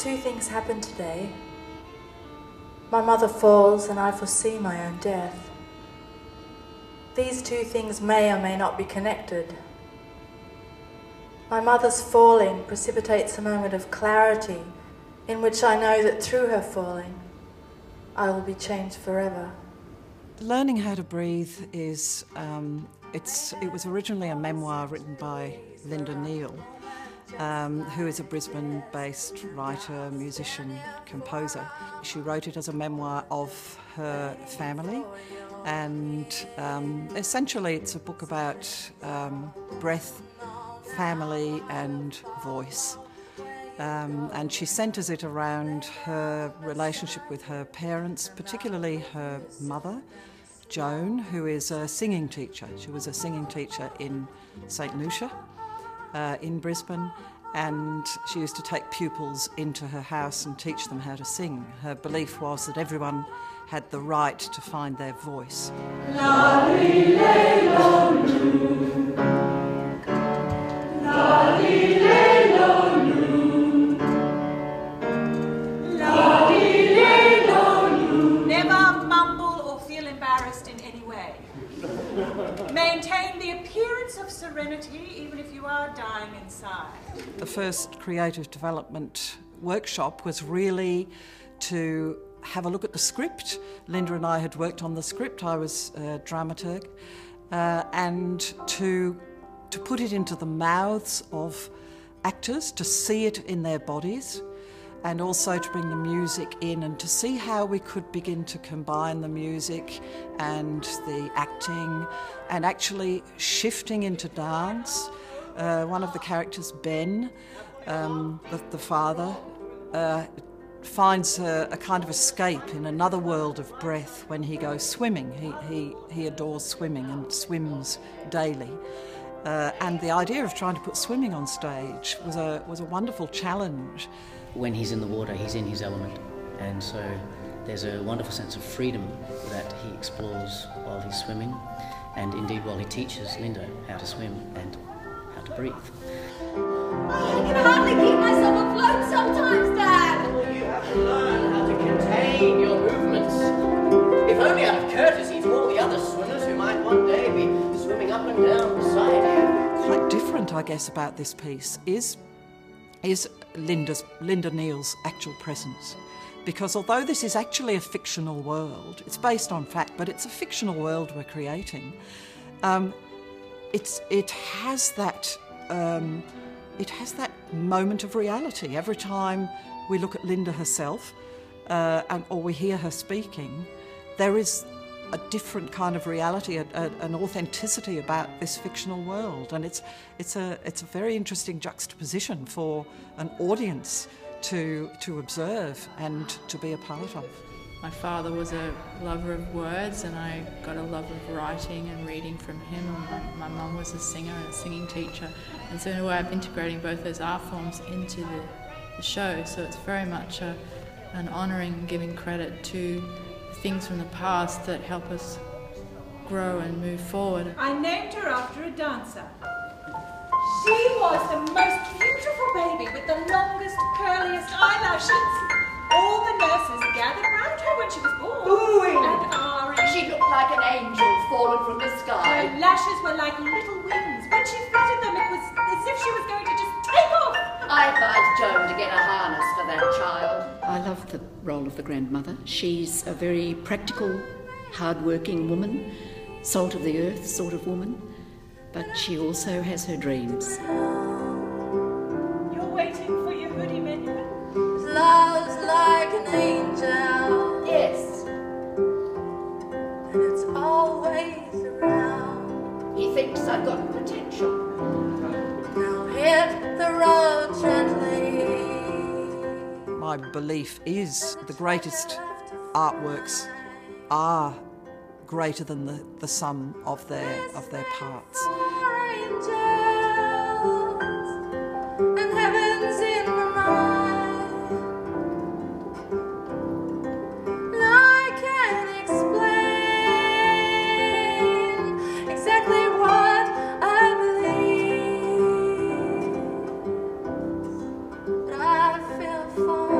two things happen today. My mother falls and I foresee my own death. These two things may or may not be connected. My mother's falling precipitates a moment of clarity in which I know that through her falling, I will be changed forever. Learning How to Breathe is, it was originally a memoir written by Linda Neal, who is a Brisbane-based writer, musician, composer. She wrote it as a memoir of her family, and essentially it's a book about breath, family and voice. And she centres it around her relationship with her parents, particularly her mother, Joan, who is a singing teacher. She was a singing teacher in St Lucia in Brisbane, and she used to take pupils into her house and teach them how to sing. Her belief was that everyone had the right to find their voice. Maintain the appearance of serenity even if you are dying inside. The first creative development workshop was really to have a look at the script. Linda and I had worked on the script. I was a dramaturg, and to put it into the mouths of actors, to see it in their bodies, and also to bring the music in and to see how we could begin to combine the music and the acting and actually shifting into dance. One of the characters, Ben, the father, finds a kind of escape in another world of breath when he goes swimming. He adores swimming and swims daily. And the idea of trying to put swimming on stage was a wonderful challenge. When he's in the water, he's in his element, and so there's a wonderful sense of freedom that he explores while he's swimming, and indeed while he teaches Linda how to swim and how to breathe. I can hardly keep myself afloat sometimes, Dad! Well, you have to learn how to contain your movements. If only out of courtesy to all the other swimmers who might one day be swimming up and down beside you. Quite different, I guess, about this piece is Linda Neal's actual presence. Because although this is actually a fictional world, it's based on fact, but it's a fictional world we're creating. It has that moment of reality every time we look at Linda herself, or we hear her speaking. There is a different kind of reality, an authenticity about this fictional world, and it's a very interesting juxtaposition for an audience to observe and to be a part of. My father was a lover of words, and I got a love of writing and reading from him. And my mum was a singer and a singing teacher, and so in a way I'm integrating both those art forms into the show. So it's very much an honouring and giving credit to things from the past that help us grow and move forward. I named her after a dancer. She was the most beautiful baby with the longest, curliest eyelashes. All the nurses gathered round her when she was born. Booing! And ahhing. She looked like an angel fallen from the sky. Her lashes were like little wings. When she fluttered them, it was as if she was going to just take off. I advised Joan to get a harness for that child. I love the role of the grandmother. She's a very practical, hard-working woman, salt of the earth sort of woman, but she also has her dreams. You're waiting for your hoodie, Menu. Love's like an angel. Yes. And it's always around. He thinks I've got potential. Now hit the road gently. My belief is the greatest artworks are greater than the sum of their parts. Angels and heaven's in my mind. And I can't explain exactly what I believe, but I feel fine.